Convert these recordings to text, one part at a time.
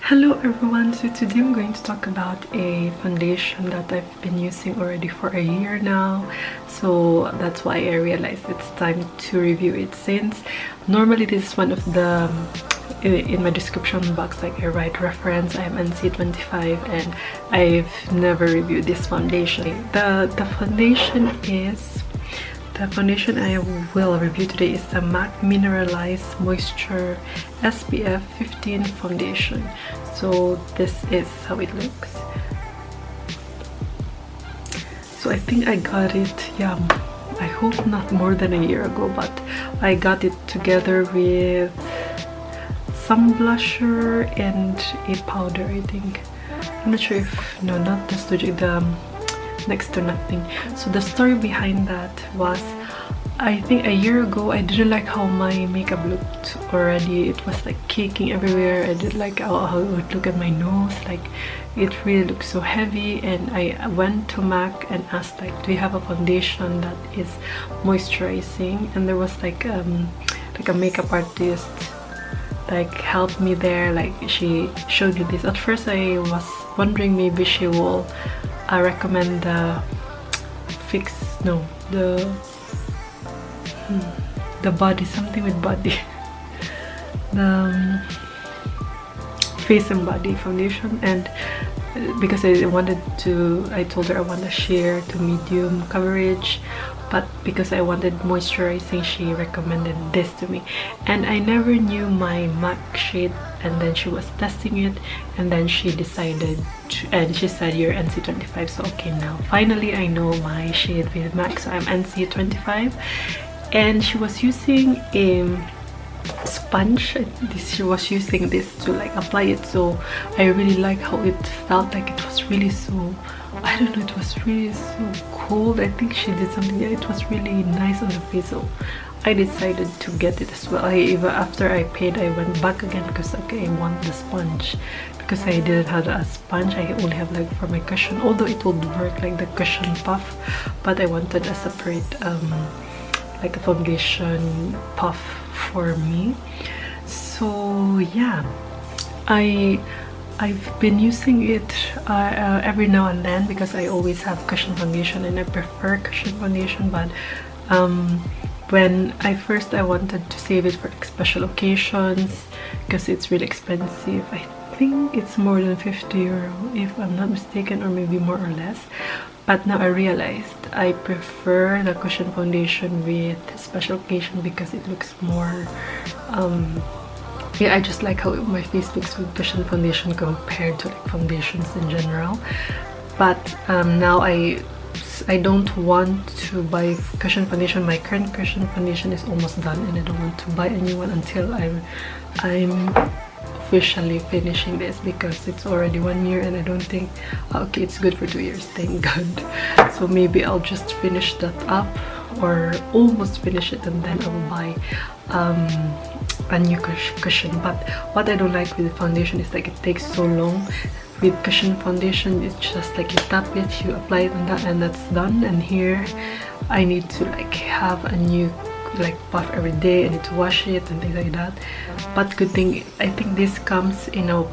Hello everyone, so today I'm going to talk about a foundation that I've been using already for a year now. So that's why I realized it's time to review it, since normally this is one of the in my description box, like I write reference, I'm NC25 and I've never reviewed this foundation. The foundation I will review today is the MAC Mineralize Moisture SPF 15 foundation. So this is how it looks. So I think I got it, yeah, I hope not more than a year ago, but I got it together with some blusher and a powder, I think. I'm not sure if, no, not the Studio, the next to nothing. So the story behind that was, I think a year ago I didn't like how my makeup looked already. It was like caking everywhere. I didn't like how it would look at my nose, like it really looked so heavy. And I went to MAC and asked, like, do you have a foundation that is moisturizing? And there was like a makeup artist like helped me there, like she showed me this. At first I was wondering maybe she will recommend the body, something with body, the face and body foundation. And because I told her I want a sheer to medium coverage, but because I wanted moisturizing, she recommended this to me. And I never knew my MAC shade, and then she was testing it and then she decided to, and she said you're NC25. So okay, now finally I know my shade with MAC, so I'm NC25. And she was using a sponge. She was using this to like apply it, so I really like how it felt. Like it was really so, I don't know, it was really so cold. I think she did something, yeah, it was really nice on the face, so I decided to get it as well. Even after I paid, I went back again because okay, I want the sponge, because I didn't have a sponge. I only have like for my cushion, although it would work like the cushion puff, but I wanted a separate like a foundation puff for me. So yeah, I've been using it every now and then, because I always have cushion foundation and I prefer cushion foundation. But when I wanted to save it for like special occasions, because it's really expensive. I think it's more than 50 euro if I'm not mistaken, or maybe more or less. But now I realized I prefer the cushion foundation with special occasion because it looks more yeah, I just like how my face looks with cushion foundation compared to like foundations in general. But now I don't want to buy cushion foundation. My current cushion foundation is almost done and I don't want to buy a new one until I'm officially finishing this, because it's already 1 year and I don't think, okay, it's good for 2 years, thank God. So maybe I'll just finish that up, or almost finish it, and then I'll buy a new cushion. But what I don't like with the foundation is like it takes so long. With cushion foundation, it's just like you tap it, you apply it, and that's done. And here I need to like have a new like puff every day. I need to wash it and things like that. But good thing, I think this comes in a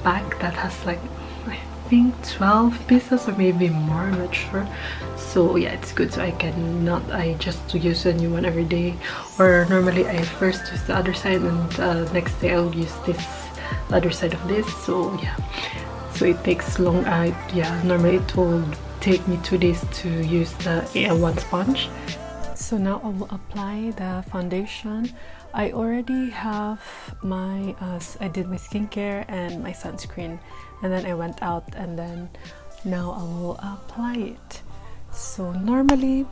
pack that has like, I think 12 pieces or maybe more, I'm not sure. So yeah, it's good. So I just use a new one every day, or normally I first use the other side and next day I'll use the other side of this. So yeah, so it takes long. Yeah, normally it will take me 2 days to use the one sponge. So now I will apply the foundation. I already have my I did my skincare and my sunscreen, and then I went out, and then now I will apply it. So normally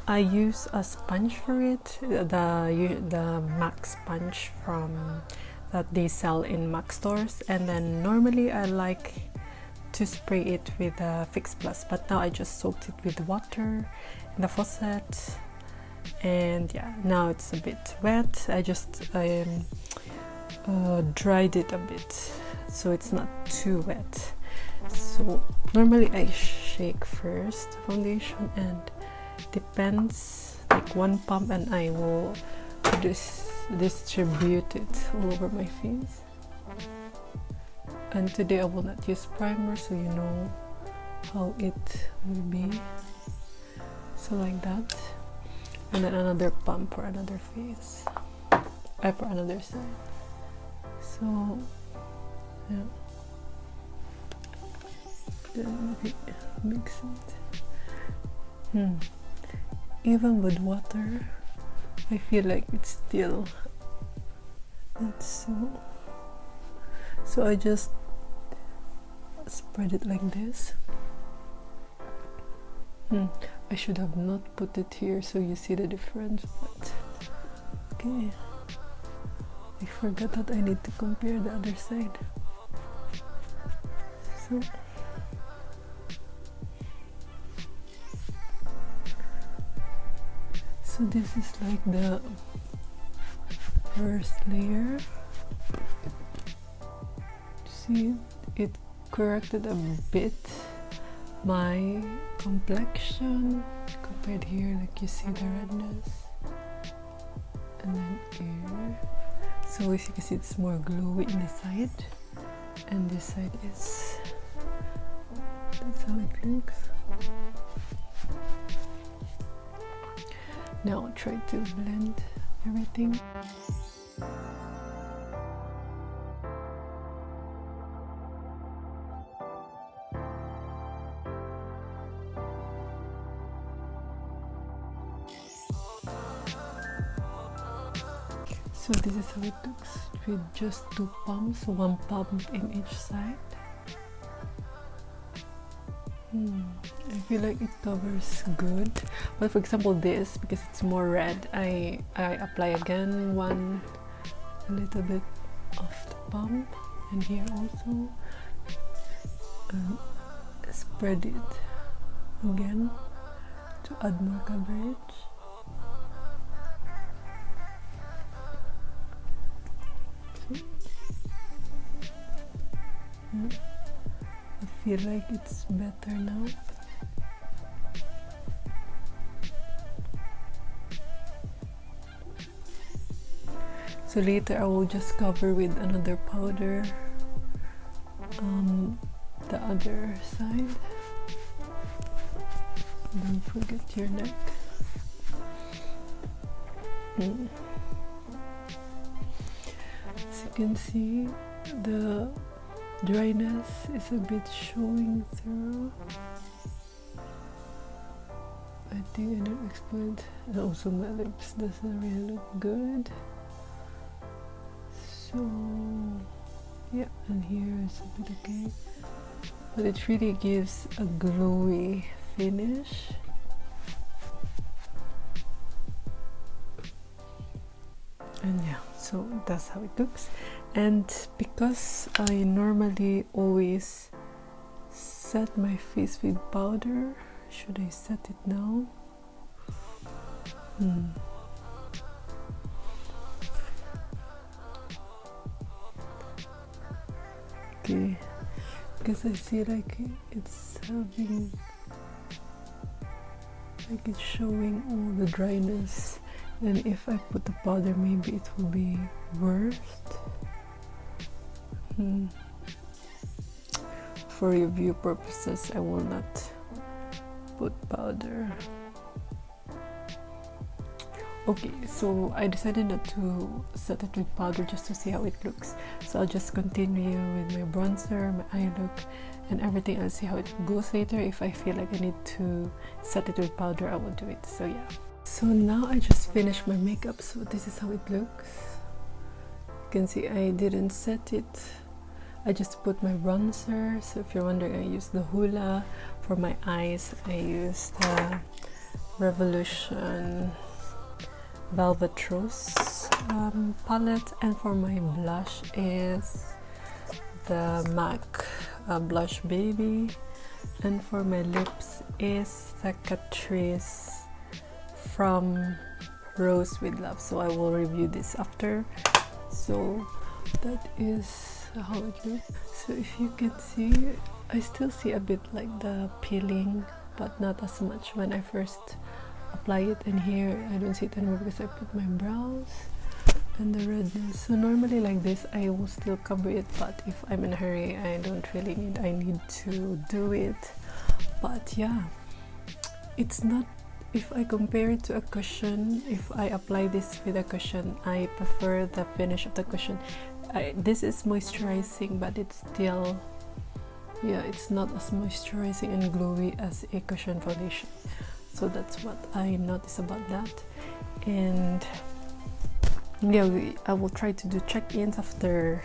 I use a sponge for it, the MAC sponge from that they sell in MAC stores, and then normally I like to spray it with a Fix Plus, but now I just soaked it with water in the faucet. And yeah, now it's a bit wet. I just dried it a bit so it's not too wet. So normally I shake first the foundation, and depends, like one pump and I will distribute it all over my face. And today I will not use primer, so you know how it will be. So like that. And then another pump for another face. For another side. So yeah. Then we mix it. Even with water, I feel like it's still not so. So I just spread it like this. I should have not put it here so you see the difference, but okay. I forgot that I need to compare the other side. So this is like the first layer. See, it corrected a bit my complexion compared here, like you see the redness, and then here. So as you can see, it's more glowy in this side, and this side is, that's how it looks. Now I'll try to blend everything. So this is how it looks with just 2 pumps, 1 pump in each side. I feel like it covers good, but for example this, because it's more red, I apply again a little bit of the pump, and here also, spread it again to add more coverage. I feel like it's better now. So later I will just cover with another powder the other side. Don't forget your neck. As you can see, the dryness is a bit showing through. I think I didn't explain. And also my lips doesn't really look good. So yeah, and here is a bit okay, but it really gives a glowy finish. And yeah, so that's how it looks. And because I normally always set my face with powder, should I set it now? Okay, because I see like it's having, like it's showing all the dryness, and if I put the powder maybe it will be worse. For review purposes I will not put powder. Okay, so I decided not to set it with powder just to see how it looks. So I'll just continue with my bronzer, my eye look, and everything. I'll see how it goes later. If I feel like I need to set it with powder, I will do it. So yeah. So now I just finished my makeup. So this is how it looks. You can see I didn't set it. I just put my bronzer. So if you're wondering, I used the Hoola. For my eyes, I used the Revolution Velvet Rose palette, and for my blush is the MAC Blushbaby, and for my lips is the Catrice from Rose with Love. So I will review this after. So that is how it looks. So if you can see, I still see a bit like the peeling, but not as much when I first apply it, and here I don't see it anymore because I put my brows, and the redness. So normally like this I will still cover it, but if I'm in a hurry I don't really need to do it. But yeah, it's not, if I compare it to a cushion, if I apply this with a cushion, I prefer the finish of the cushion. This is moisturizing, but it's still, yeah, it's not as moisturizing and glowy as a cushion foundation. So that's what I notice about that. And yeah, I will try to do check-ins after,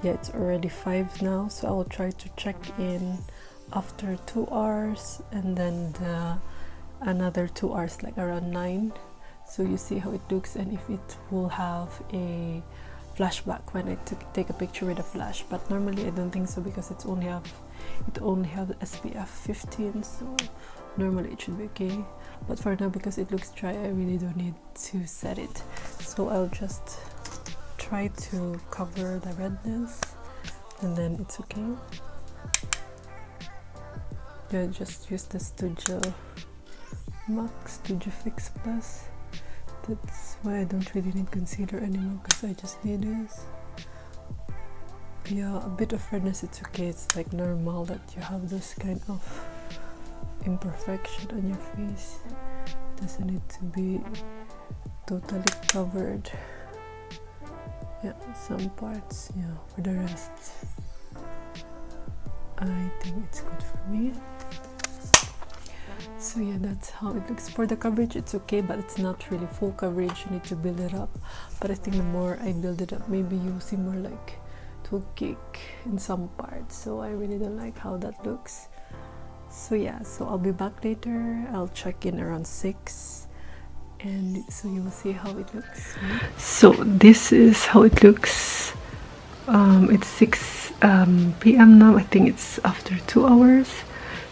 yeah, it's already 5 now, so I will try to check in after 2 hours, and then another 2 hours, like around 9, so you see how it looks and if it will have a flashback when I take a picture with a flash. But normally I don't think so, because it only have SPF 15, so normally it should be okay. But for now, because it looks dry, I really don't need to set it, so I'll just try to cover the redness and then it's okay. Yeah, just use the Studio Max, Studio Fix Plus. That's why I don't really need concealer anymore, because I just need this. Yeah, a bit of redness, it's okay. It's like normal that you have this kind of imperfection on your face. It doesn't need to be totally covered. Yeah, some parts. Yeah, for the rest I think it's good for me. So yeah, that's how it looks. For the coverage it's okay, but it's not really full coverage, you need to build it up. But I think the more I build it up, maybe you'll see more like to kick in some parts, so I really don't like how that looks. So yeah, so I'll be back later. I'll check in around 6, and so you will see how it looks. So this is how it looks. It's 6 p.m. now. I think it's after 2 hours,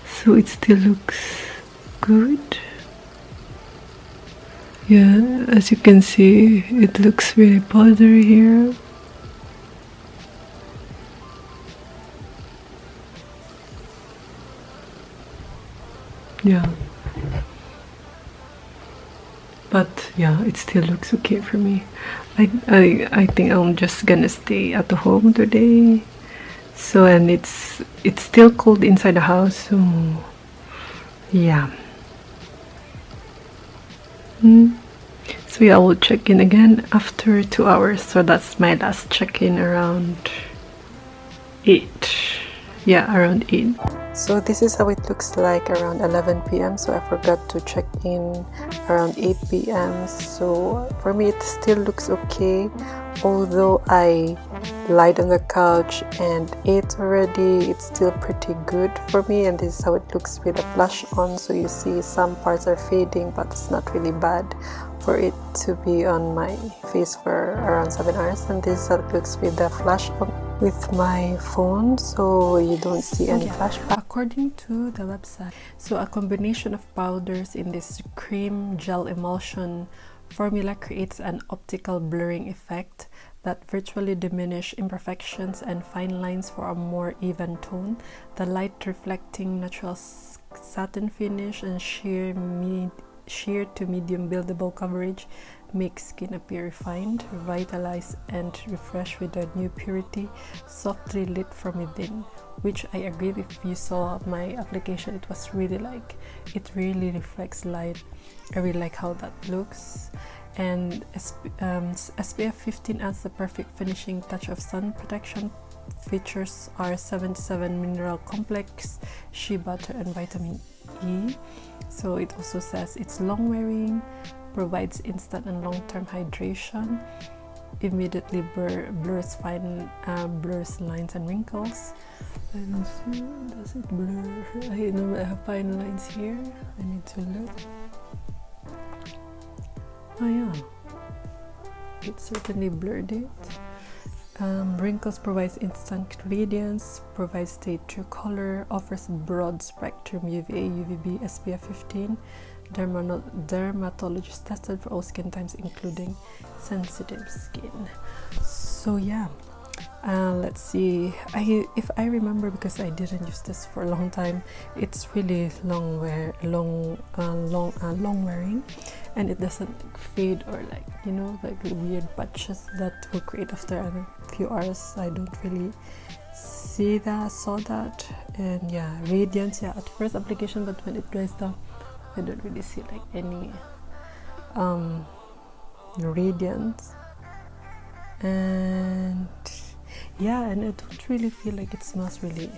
so it still looks good. Yeah, as you can see, it looks really powdery here. Yeah, but yeah, it still looks okay for me. I think I'm just gonna stay at home today. So, and it's still cold inside the house, so yeah. So yeah, I will check in again after 2 hours. So that's my last check-in around 8. Yeah, around 8. So this is how it looks like around 11 p.m. So I forgot to check in around 8 p.m. So for me it still looks okay, although I lied on the couch and ate already. It's still pretty good for me, and this is how it looks with the blush on. So you see some parts are fading, but it's not really bad for it to be on my face for around 7 hours. And this is how it looks with the flash on with my phone, so you don't see any flashback. According to the website, so a combination of powders in this cream gel emulsion formula creates an optical blurring effect that virtually diminish imperfections and fine lines for a more even tone. The light reflecting natural satin finish and sheer to medium buildable coverage makes skin appear refined, revitalized, and refreshed with a new purity, softly lit from within. Which I agree, if you saw my application, it was really like, it really reflects light. I really like how that looks. And SPF 15 adds the perfect finishing touch of sun protection. Features are 77 mineral complex, shea butter, and vitamin E. So it also says it's long wearing, provides instant and long-term hydration, immediately blurs lines and wrinkles. I don't see, does it blur? I know I have fine lines here. I need to look. Oh yeah, it certainly blurred it. Wrinkles provides instant radiance, provides stay true color, offers broad spectrum UVA, UVB, SPF 15, dermatologist tested for all skin types including sensitive skin. So yeah, Let's see, if I remember, because I didn't use this for a long time, it's really long wearing, and it doesn't fade or like, you know, like weird patches that will create after a few hours. I don't really saw that. And yeah, radiance, yeah, at first application, but when it dries down I don't really see like any radiance. And yeah, and I don't really feel like it smells really.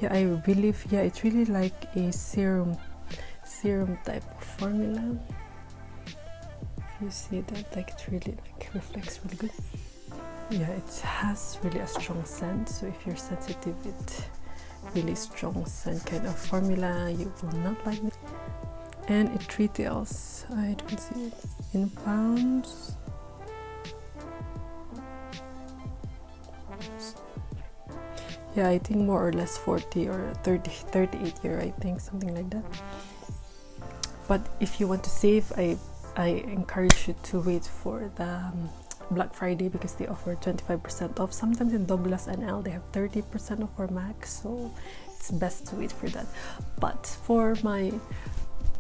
Yeah, I believe, yeah, it's really like a serum type of formula. If you see that, like it really like reflects really good. Yeah, it has really a strong scent, so if you're sensitive with really strong scent kind of formula, you will not like it. And it retails, I don't see it, in pounds. Yeah, I think more or less 40 or 38 euro, I think, something like that. But if you want to save, I encourage you to wait for the Black Friday, because they offer 25% off. Sometimes in Douglas and L they have 30% off for max, so it's best to wait for that. But for my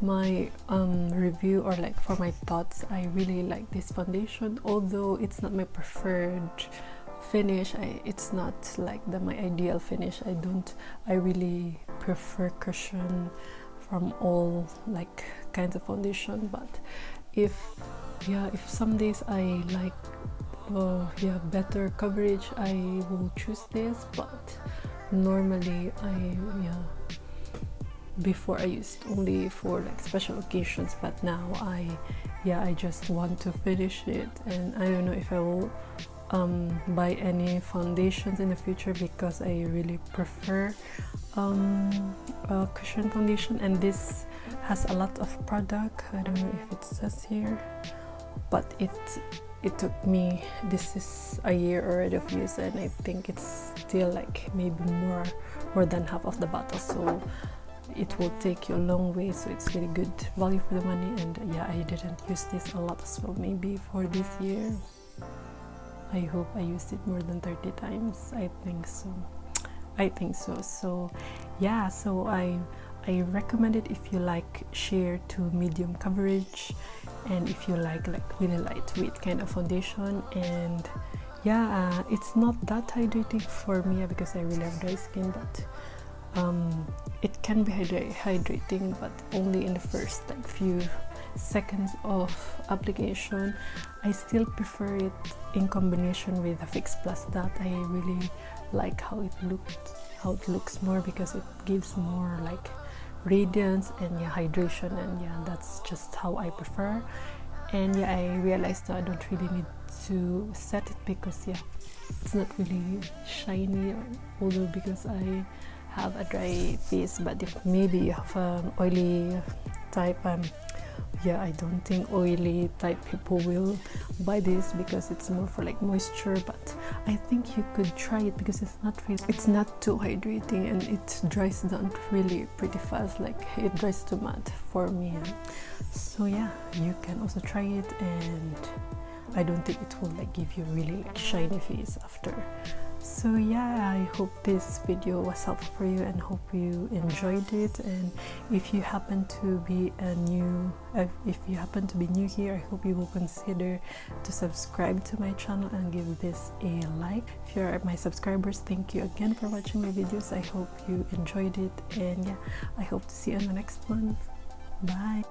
review, or like for my thoughts, I really like this foundation, although it's not my preferred finish. It's not like my ideal finish. I really prefer cushion from all like kinds of foundation. But if some days I like better coverage, I will choose this. But normally before I used only for like special occasions, but now I just want to finish it. And I don't know if I will buy any foundations in the future, because I really prefer cushion foundation. And this has a lot of product. I don't know if it says here, but it took me, this is a year already of use, and I think it's still like maybe more than half of the bottle, so it will take you a long way. So it's really good value for the money. And yeah, I didn't use this a lot as well. Maybe for this year, I hope I used it more than 30 times. I think so. So yeah, so I recommend it if you like sheer to medium coverage, and if you like really lightweight kind of foundation. And yeah, it's not that hydrating for me because I really have dry skin, but it can be hydrating, but only in the first like few seconds of application. I still prefer it in combination with a Fix Plus. That I really like how it looks more, because it gives more like radiance and hydration, and that's just how I prefer. And I realized that I don't really need to set it, because it's not really shiny, although because I have a dry face. But if maybe you have an oily type, I don't think oily type people will buy this, because it's more for like moisture. But I think you could try it, because it's not too hydrating, and it dries down really pretty fast. Like it dries too matte for me. So yeah, you can also try it, and I don't think it will like give you really like shiny face after. So yeah, I hope this video was helpful for you, and hope you enjoyed it. And if you happen to be new here, I hope you will consider to subscribe to my channel and give this a like. If you're my subscribers, thank you again for watching my videos. I hope you enjoyed it, and I hope to see you in the next one. Bye.